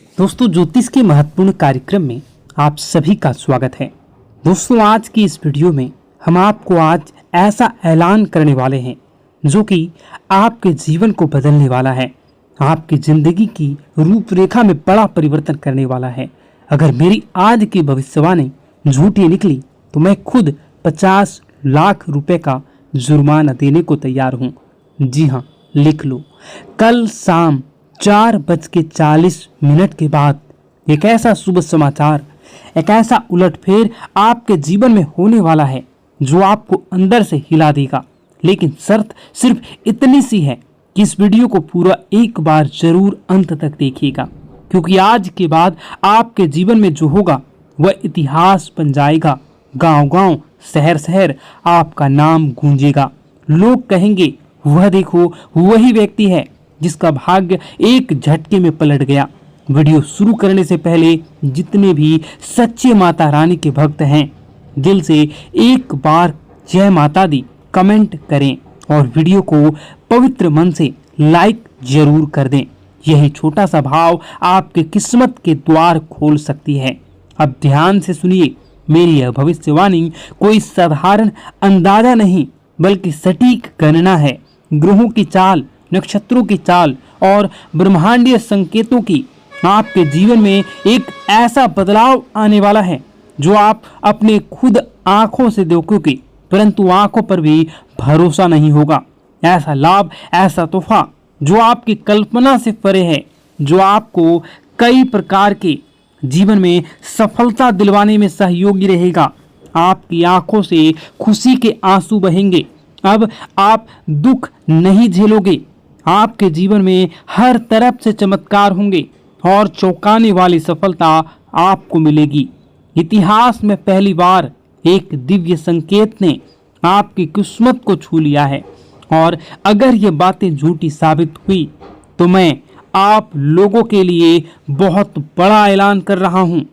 दोस्तों, ज्योतिष के महत्वपूर्ण कार्यक्रम में आप सभी का स्वागत है। दोस्तों, आज की इस वीडियो में हम आपको आज ऐसा ऐलान करने वाले हैं जो कि आपके जीवन को बदलने वाला है, आपकी जिंदगी की रूपरेखा में बड़ा परिवर्तन करने वाला है। अगर मेरी आज की भविष्यवाणी झूठी निकली तो मैं खुद 50 लाख रुपए का जुर्माना देने को तैयार हूँ। जी हाँ, लिख लो। कल शाम 4:40 के बाद एक ऐसा शुभ समाचार, एक ऐसा उलटफेर आपके जीवन में होने वाला है जो आपको अंदर से हिला देगा। लेकिन शर्त सिर्फ इतनी सी है कि इस वीडियो को पूरा एक बार जरूर अंत तक देखिएगा, क्योंकि आज के बाद आपके जीवन में जो होगा वह इतिहास बन जाएगा। गांव-गांव, शहर-शहर आपका नाम गूंजेगा। लोग कहेंगे, वह देखो, वही व्यक्ति है जिसका भाग्य एक झटके में पलट गया। वीडियो शुरू करने से पहले जितने भी सच्चे माता रानी के भक्त हैं, दिल से एक बार जय माता दी कमेंट करें और वीडियो को पवित्र मन से लाइक जरूर कर दें। यही छोटा सा भाव आपके किस्मत के द्वार खोल सकती है। अब ध्यान से सुनिए, मेरी यह भविष्यवाणी कोई साधारण अंदाजा नहीं बल्कि सटीक गणना है। ग्रहों की चाल, नक्षत्रों की चाल और ब्रह्मांडीय संकेतों की आपके जीवन में एक ऐसा बदलाव आने वाला है जो आप अपने खुद आंखों से देखोगे, परंतु आंखों पर भी भरोसा नहीं होगा। ऐसा लाभ, ऐसा तोहफा जो आपकी कल्पना से परे है, जो आपको कई प्रकार के जीवन में सफलता दिलवाने में सहयोगी रहेगा। आपकी आंखों से खुशी के आंसू बहेंगे। अब आप दुख नहीं झेलोगे। आपके जीवन में हर तरफ से चमत्कार होंगे और चौंकाने वाली सफलता आपको मिलेगी। इतिहास में पहली बार एक दिव्य संकेत ने आपकी किस्मत को छू लिया है, और अगर ये बातें झूठी साबित हुई तो मैं आप लोगों के लिए बहुत बड़ा ऐलान कर रहा हूँ।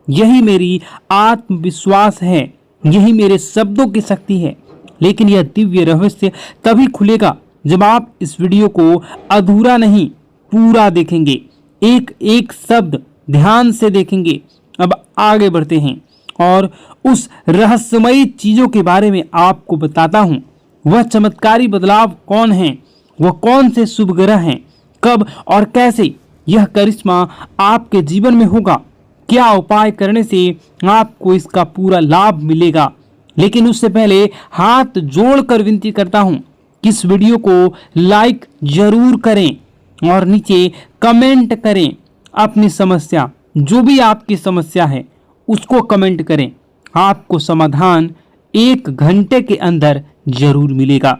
यही मेरी आत्मविश्वास है, यही मेरे शब्दों की शक्ति है। लेकिन यह दिव्य रहस्य तभी खुलेगा जब आप इस वीडियो को अधूरा नहीं, पूरा देखेंगे, एक एक शब्द ध्यान से देखेंगे। अब आगे बढ़ते हैं और उस रहस्यमयी चीजों के बारे में आपको बताता हूं। वह चमत्कारी बदलाव कौन है, वह कौन से शुभ ग्रह हैं, कब और कैसे यह करिश्मा आपके जीवन में होगा, क्या उपाय करने से आपको इसका पूरा लाभ मिलेगा। लेकिन उससे पहले हाथ जोड़कर विनती करता हूं कि इस वीडियो को लाइक जरूर करें और नीचे कमेंट करें अपनी समस्या, जो भी आपकी समस्या है उसको कमेंट करें। आपको समाधान 1 घंटे के अंदर जरूर मिलेगा।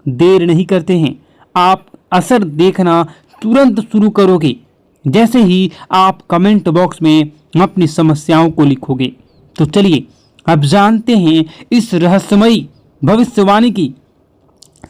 देर नहीं करते हैं, आप असर देखना तुरंत शुरू करोगे जैसे ही आप कमेंट बॉक्स में अपनी समस्याओं को लिखोगे। तो चलिए अब जानते हैं इस रहस्यमयी भविष्यवाणी की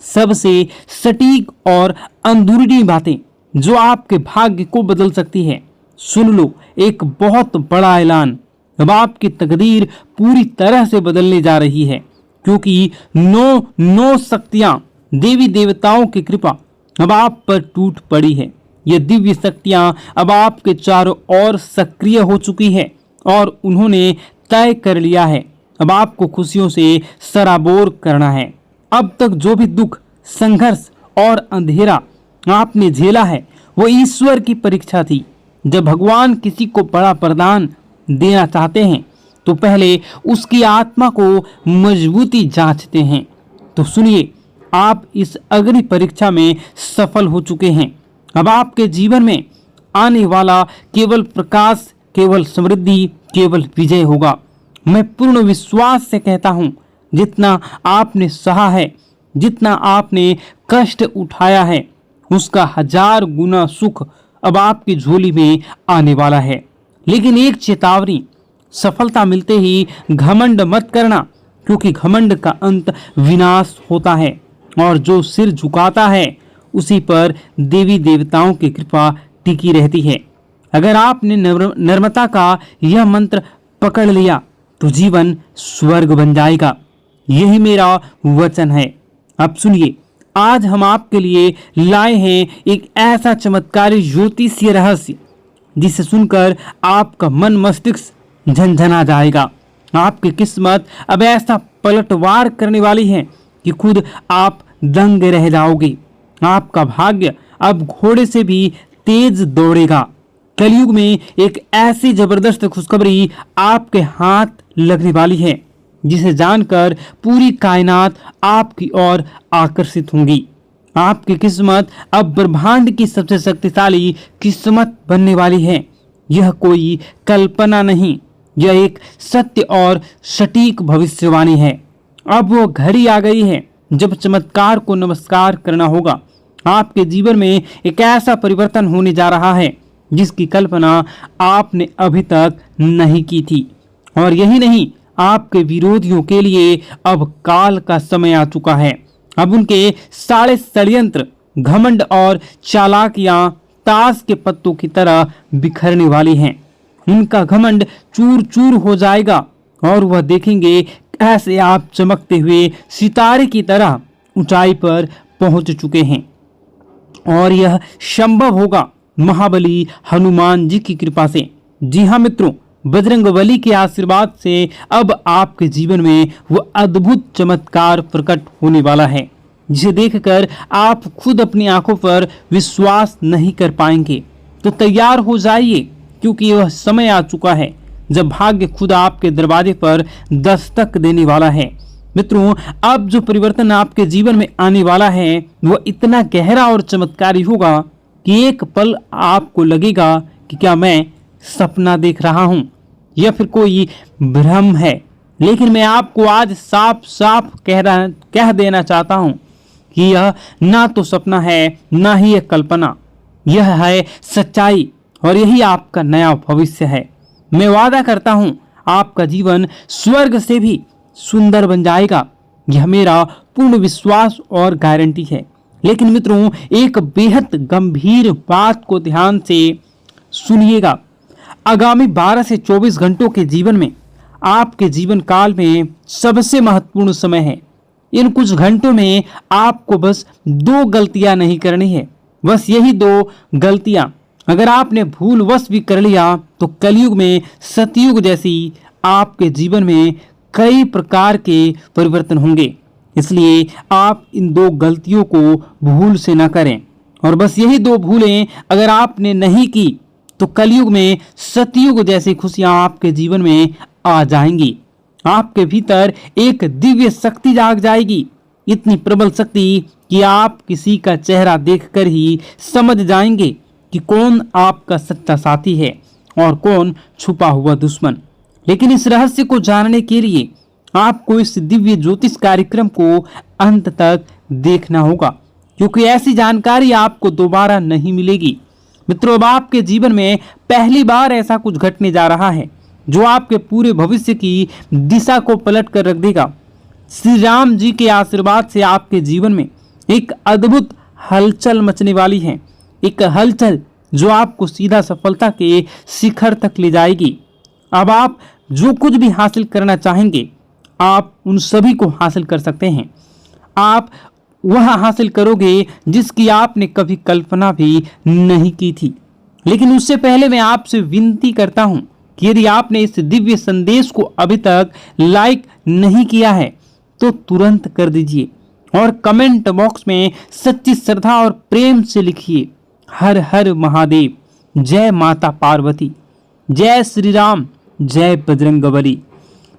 सबसे सटीक और अंदरूनी बातें जो आपके भाग्य को बदल सकती है। सुन लो, एक बहुत बड़ा ऐलान। अब आपकी तकदीर पूरी तरह से बदलने जा रही है, क्योंकि 9 शक्तियां, देवी देवताओं की कृपा अब आप पर टूट पड़ी है। ये दिव्य शक्तियां अब आपके चारों ओर सक्रिय हो चुकी है और उन्होंने तय कर लिया है अब आपको खुशियों से सराबोर करना है। अब तक जो भी दुख, संघर्ष और अंधेरा आपने झेला है वो ईश्वर की परीक्षा थी। जब भगवान किसी को बड़ा वरदान देना चाहते हैं तो पहले उसकी आत्मा को मजबूती जांचते हैं। तो सुनिए, आप इस अग्नि परीक्षा में सफल हो चुके हैं। अब आपके जीवन में आने वाला केवल प्रकाश, केवल समृद्धि, केवल विजय होगा। मैं पूर्ण विश्वास से कहता हूं, जितना आपने सहा है, जितना आपने कष्ट उठाया है, उसका 1000 गुना सुख अब आपकी झोली में आने वाला है। लेकिन एक चेतावनी, सफलता मिलते ही घमंड मत करना, क्योंकि घमंड का अंत विनाश होता है और जो सिर झुकाता है उसी पर देवी देवताओं की कृपा टिकी रहती है। अगर आपने नम्रता का यह मंत्र पकड़ लिया तो जीवन स्वर्ग बन जाएगा। यही मेरा वचन है। अब सुनिए, आज हम आपके लिए लाए हैं एक ऐसा चमत्कारी ज्योतिषीय रहस्य जिसे सुनकर आपका मन मस्तिष्क झनझना जाएगा। आपकी किस्मत अब ऐसा पलटवार करने वाली है कि खुद आप दंग रह जाओगे। आपका भाग्य अब घोड़े से भी तेज दौड़ेगा। कलयुग में एक ऐसी जबरदस्त खुशखबरी आपके हाथ लगने वाली है जिसे जानकर पूरी कायनात आपकी ओर आकर्षित होंगी। आपकी किस्मत अब ब्रह्मांड की सबसे शक्तिशाली किस्मत बनने वाली है। यह कोई कल्पना नहीं, यह एक सत्य और सटीक भविष्यवाणी है। अब वो घड़ी आ गई है जब चमत्कार को नमस्कार करना होगा। आपके जीवन में एक ऐसा परिवर्तन होने जा रहा है जिसकी कल्पना आपने अभी तक नहीं की थी। और यही नहीं, आपके विरोधियों के लिए अब काल का समय आ चुका है। अब उनके सारे षड्यंत्र, घमंड और चालाकियां ताश के पत्तों की तरह बिखरने वाली हैं। उनका घमंड चूर चूर हो जाएगा और वह देखेंगे कैसे आप चमकते हुए सितारे की तरह ऊंचाई पर पहुंच चुके हैं। और यह संभव होगा महाबली हनुमान जी की कृपा से। जी हाँ मित्रों, बजरंगबली के आशीर्वाद से अब आपके जीवन में वह अद्भुत चमत्कार प्रकट होने वाला है जिसे देखकर आप खुद अपनी आंखों पर विश्वास नहीं कर पाएंगे। तो तैयार हो जाइए, क्योंकि वह समय आ चुका है जब भाग्य खुद आपके दरवाजे पर दस्तक देने वाला है। मित्रों, अब जो परिवर्तन आपके जीवन में आने वाला है वह इतना गहरा और चमत्कारी होगा कि एक पल आपको लगेगा कि क्या मैं सपना देख रहा हूं या फिर कोई भ्रम है। लेकिन मैं आपको आज साफ साफ कह देना चाहता हूं कि यह ना तो सपना है ना ही एक कल्पना, यह है सच्चाई और यही आपका नया भविष्य है। मैं वादा करता हूं आपका जीवन स्वर्ग से भी सुंदर बन जाएगा। यह मेरा पूर्ण विश्वास और गारंटी है। लेकिन मित्रों, एक बेहद गंभीर बात को ध्यान से सुनिएगा। आगामी 12 से 24 घंटों के जीवन में आपके जीवन काल में सबसे महत्वपूर्ण समय है। इन कुछ घंटों में आपको बस 2 गलतियां नहीं करनी है। बस यही 2 गलतियां अगर आपने भूलवश भी कर लिया तो कलयुग में सतयुग जैसी आपके जीवन में कई प्रकार के परिवर्तन होंगे। इसलिए आप इन 2 गलतियों को भूल से न करें। और बस यही 2 भूलें अगर आपने नहीं की तो कलयुग में सतयुग जैसी खुशियां आपके जीवन में आ जाएंगी। आपके भीतर एक दिव्य शक्ति जाग जाएगी, इतनी प्रबल शक्ति कि आप किसी का चेहरा देखकर ही समझ जाएंगे कि कौन आपका सच्चा साथी है और कौन छुपा हुआ दुश्मन। लेकिन इस रहस्य को जानने के लिए आपको इस दिव्य ज्योतिष कार्यक्रम को अंत तक देखना होगा, क्योंकि ऐसी जानकारी आपको दोबारा नहीं मिलेगी। मित्रों, अब आपके जीवन में पहली बार ऐसा कुछ घटने जा रहा है जो आपके पूरे भविष्य की दिशा को पलट कर रख देगा। श्री राम जी के आशीर्वाद से आपके जीवन में एक अद्भुत हलचल मचने वाली है। एक हलचल जो आपको सीधा सफलता के शिखर तक ले जाएगी। अब आप जो कुछ भी हासिल करना चाहेंगे आप उन सभी को हासिल कर सकते हैं। आप वह हासिल करोगे जिसकी आपने कभी कल्पना भी नहीं की थी। लेकिन उससे पहले मैं आपसे विनती करता हूं कि यदि आपने इस दिव्य संदेश को अभी तक लाइक नहीं किया है तो तुरंत कर दीजिए और कमेंट बॉक्स में सच्ची श्रद्धा और प्रेम से लिखिए, हर हर महादेव, जय माता पार्वती, जय श्री राम, जय बजरंगबली।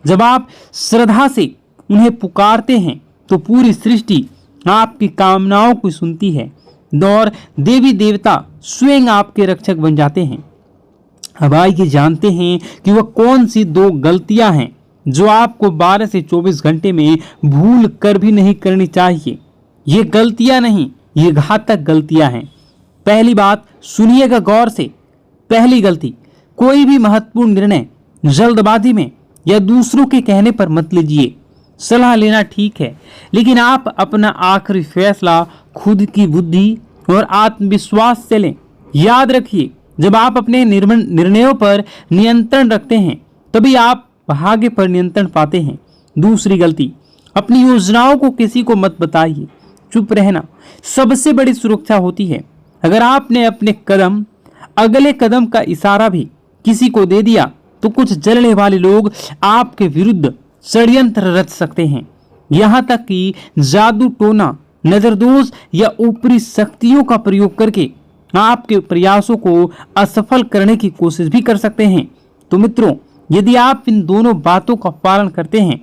जब आप श्रद्धा से उन्हें पुकारते हैं तो पूरी सृष्टि आपकी कामनाओं को सुनती है और देवी देवता स्वयं आपके रक्षक बन जाते हैं। अब आइए जानते हैं कि वह कौन सी 2 गलतियां हैं जो आपको 12 से 24 घंटे में भूल कर भी नहीं करनी चाहिए। ये गलतियां नहीं, ये घातक गलतियां हैं। पहली बात सुनिएगा गौर से। पहली गलती, कोई भी महत्वपूर्ण निर्णय जल्दबाजी में या दूसरों के कहने पर मत लीजिए। सलाह लेना ठीक है, लेकिन आप अपना आखिरी फैसला खुद की बुद्धि और आत्मविश्वास से लें। याद रखिए, जब आप अपने निर्णयों पर नियंत्रण रखते हैं तभी आप भाग्य पर नियंत्रण पाते हैं। दूसरी गलती, अपनी योजनाओं को किसी को मत बताइए। चुप रहना सबसे बड़ी सुरक्षा होती है। अगर आपने अपने कदम अगले कदम का इशारा भी किसी को दे दिया तो कुछ जलने वाले लोग आपके विरुद्ध षड्यंत्र रच सकते हैं। यहाँ तक कि जादू टोना, नजरदोष या ऊपरी शक्तियों का प्रयोग करके आपके प्रयासों को असफल करने की कोशिश भी कर सकते हैं। तो मित्रों, यदि आप इन दोनों बातों का पालन करते हैं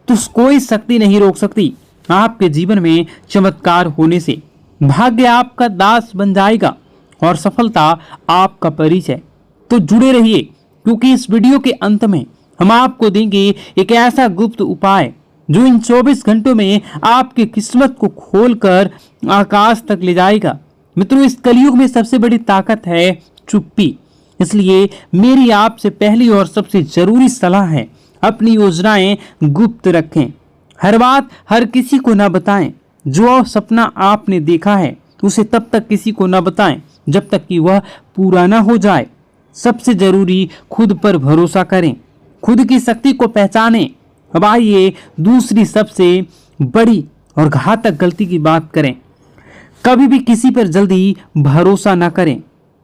तो कोई शक्ति नहीं रोक सकती आपके जीवन में चमत्कार होने से। भाग्य आपका दास बन जाएगा और सफलता आपका परिचय। तो जुड़े रहिए, क्योंकि इस वीडियो के अंत में हम आपको देंगे एक ऐसा गुप्त उपाय जो इन 24 घंटों में आपकी किस्मत को खोलकर आकाश तक ले जाएगा। मित्रों, इस कलयुग में सबसे बड़ी ताकत है चुप्पी। इसलिए मेरी आपसे पहली और सबसे जरूरी सलाह है, अपनी योजनाएं गुप्त रखें। हर बात हर किसी को ना बताएं। जो सपना आपने देखा है उसे तब तक किसी को ना बताएं जब तक कि वह पूरा ना हो जाए। सबसे जरूरी, खुद पर भरोसा करें, खुद की शक्ति को पहचानें। अब आइए दूसरी सबसे बड़ी और घातक गलती की बात करें। कभी भी किसी पर जल्दी भरोसा ना करें।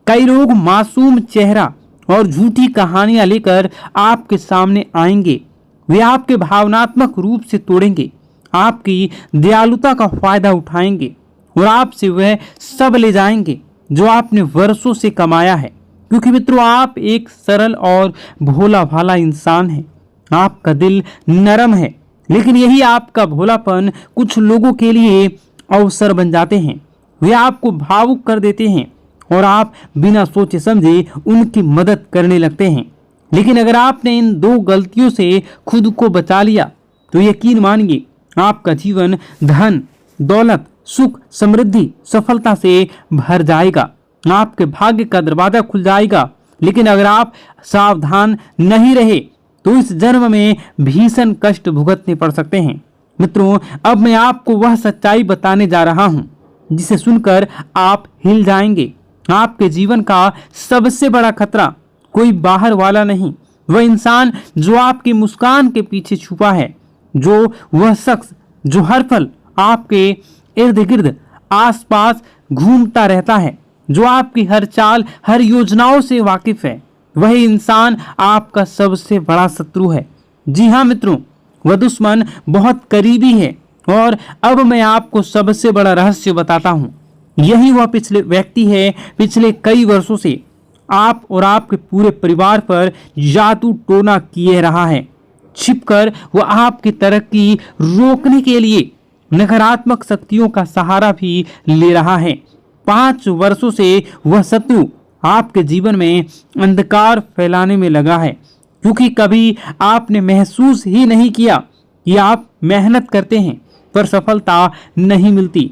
कई लोग मासूम चेहरा और झूठी कहानियां लेकर आपके सामने आएंगे। वे आपके भावनात्मक रूप से तोड़ेंगे, आपकी दयालुता का फायदा उठाएंगे और आपसे वह सब ले जाएंगे जो आपने वर्षों से कमाया है। क्योंकि मित्रों, आप एक सरल और भोला भाला इंसान हैं। आपका दिल नरम है, लेकिन यही आपका भोलापन कुछ लोगों के लिए अवसर बन जाते हैं। वे आपको भावुक कर देते हैं और आप बिना सोचे समझे उनकी मदद करने लगते हैं। लेकिन अगर आपने इन दो गलतियों से खुद को बचा लिया तो यकीन मानिए, आपका जीवन धन, दौलत, सुख, समृद्धि, सफलता से भर जाएगा। आपके भाग्य का दरवाजा खुल जाएगा। लेकिन अगर आप सावधान नहीं रहे तो इस जन्म में भीषण कष्ट भुगतने पड़ सकते हैं। मित्रों, अब मैं आपको वह सच्चाई बताने जा रहा हूं जिसे सुनकर आप हिल जाएंगे। आपके जीवन का सबसे बड़ा खतरा कोई बाहर वाला नहीं, वह इंसान जो आपकी मुस्कान के पीछे छुपा है, जो वह शख्स जो हर पल आपके इर्द गिर्द आसपास घूमता रहता है, जो आपकी हर चाल, हर योजनाओं से वाकिफ है। वही इंसान आपका सबसे बड़ा शत्रु है। जी हाँ मित्रों, वह दुश्मन बहुत करीबी है। और अब मैं आपको सबसे बड़ा रहस्य बताता हूँ। यही वह पिछले व्यक्ति है, पिछले कई वर्षों से आप और आपके पूरे परिवार पर जादू टोना किए रहा है। छिपकर वह आपकी तरक्की रोकने के लिए नकारात्मक शक्तियों का सहारा भी ले रहा है। 5 वर्षों से वह शत्रु आपके जीवन में अंधकार फैलाने में लगा है, क्योंकि कभी आपने महसूस ही नहीं किया कि आप मेहनत करते हैं पर सफलता नहीं मिलती।